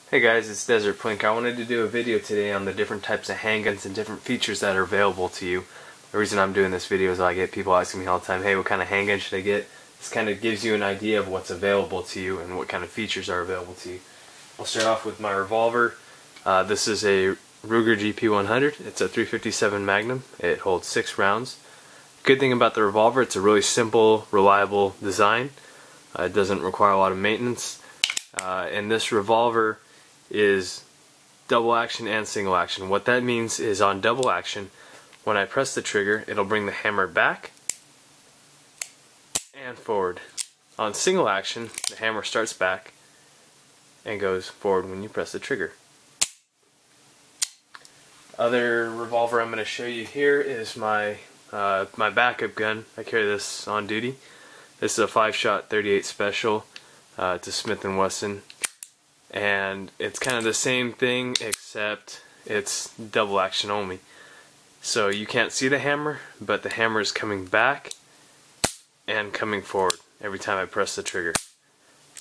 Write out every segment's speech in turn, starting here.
Hey guys, it's Desert Plink. I wanted to do a video today on the different types of handguns and different features that are available to you. The reason I'm doing this video is I get people asking me all the time, hey, what kind of handgun should I get? This kind of gives you an idea of what's available to you and what kind of features are available to you. I'll start off with my revolver. This is a Ruger GP100. It's a .357 Magnum. It holds 6 rounds. Good thing about the revolver, it's a really simple, reliable design. It doesn't require a lot of maintenance. And this revolver is double action and single action. What that means is on double action, when I press the trigger, it'll bring the hammer back and forward. On single action, the hammer starts back and goes forward when you press the trigger. Other revolver I'm going to show you here is my backup gun. I carry this on duty. This is a 5-shot 38 special. It's a Smith & Wesson. And it's kind of the same thing, except it's double action only. So you can't see the hammer, but the hammer is coming back and coming forward every time I press the trigger.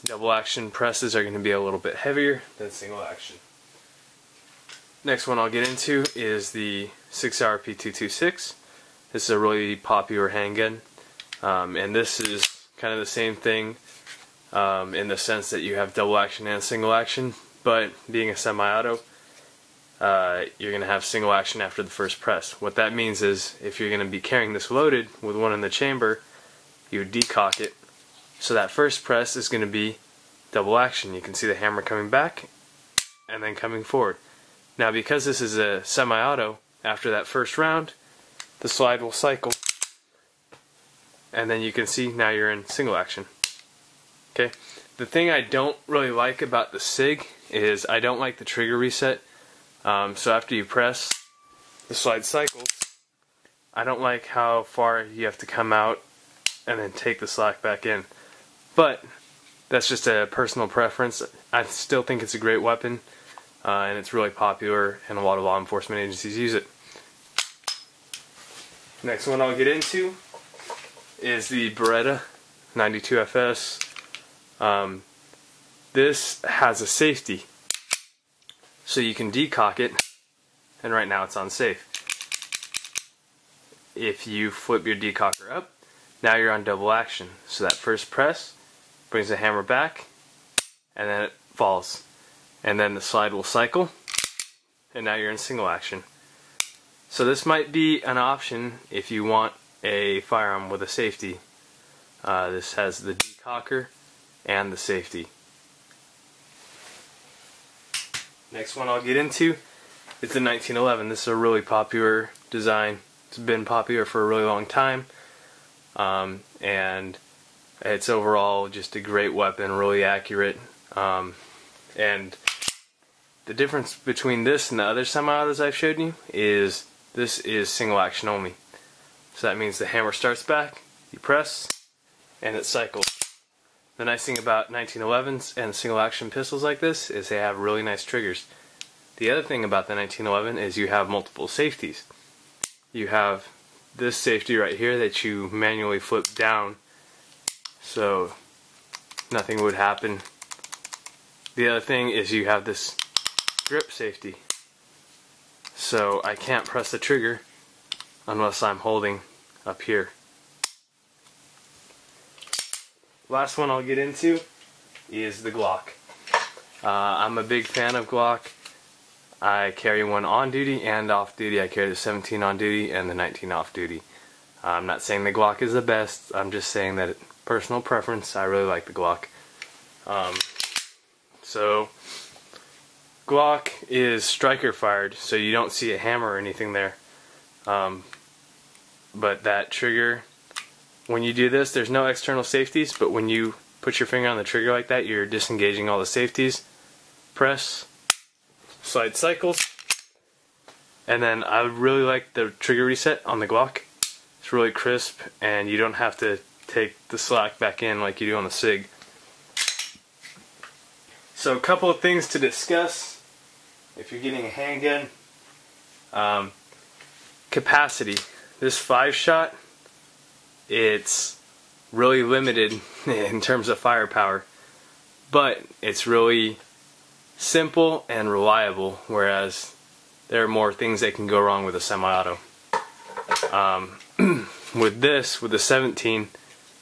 Double action presses are going to be a little bit heavier than single action. Next one I'll get into is the 6R P226. This is a really popular handgun, and this is kind of the same thing. In the sense that you have double action and single action, but being a semi-auto, you're going to have single action after the first press. What that means is if you're going to be carrying this loaded with one in the chamber, you would decock it, so that first press is going to be double action. You can see the hammer coming back and then coming forward. Now because this is a semi-auto, after that first round, the slide will cycle, and then you can see now you're in single action. Okay, the thing I don't really like about the SIG is I don't like the trigger reset. So after you press, the slide cycles. I don't like how far you have to come out and then take the slack back in. But that's just a personal preference. I still think it's a great weapon, and it's really popular, and a lot of law enforcement agencies use it. Next one I'll get into is the Beretta 92FS. This has a safety, so you can decock it, and right now it's on safe. If you flip your decocker up, now you're on double action, so that first press brings the hammer back and then it falls, and then the slide will cycle, and now you're in single action. So this might be an option if you want a firearm with a safety. This has the decocker and the safety. Next one I'll get into is the 1911. This is a really popular design. It's been popular for a really long time, and it's overall just a great weapon, really accurate. And the difference between this and the other semi-autos I've showed you is this is single action only. So that means the hammer starts back, you press, and it cycles. The nice thing about 1911s and single action pistols like this is they have really nice triggers. The other thing about the 1911 is you have multiple safeties. You have this safety right here that you manually flip down so nothing would happen. The other thing is you have this grip safety. So I can't press the trigger unless I'm holding up here. Last one I'll get into is the Glock. I'm a big fan of Glock. I carry one on duty and off duty. I carry the 17 on duty and the 19 off duty. I'm not saying the Glock is the best. I'm just saying that personal preference, I really like the Glock. So Glock is striker fired, so you don't see a hammer or anything there. But that trigger, when you do this, there's no external safeties, but when you put your finger on the trigger like that, you're disengaging all the safeties. Press, slide cycles, and then I really like the trigger reset on the Glock. It's really crisp, and you don't have to take the slack back in like you do on the SIG. So a couple of things to discuss if you're getting a handgun. Capacity. This 5-shot, it's really limited in terms of firepower, but it's really simple and reliable, whereas there are more things that can go wrong with a semi-auto. With the 17,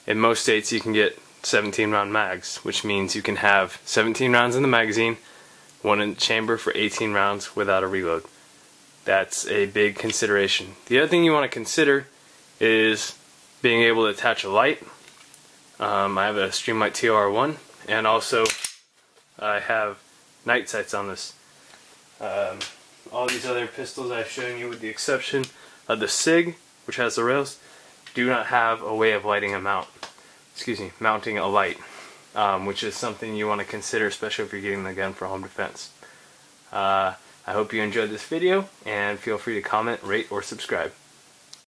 in most states you can get 17 round mags, which means you can have 17 rounds in the magazine, one in the chamber for 18 rounds without a reload. That's a big consideration. The other thing you want to consider is being able to attach a light. I have a Streamlight TOR1, and also I have night sights on this. All these other pistols I've shown you, with the exception of the SIG, which has the rails, do not have a way of lighting a mount. Mounting a light, which is something you want to consider, especially if you're getting the gun for home defense. I hope you enjoyed this video, and feel free to comment, rate, or subscribe.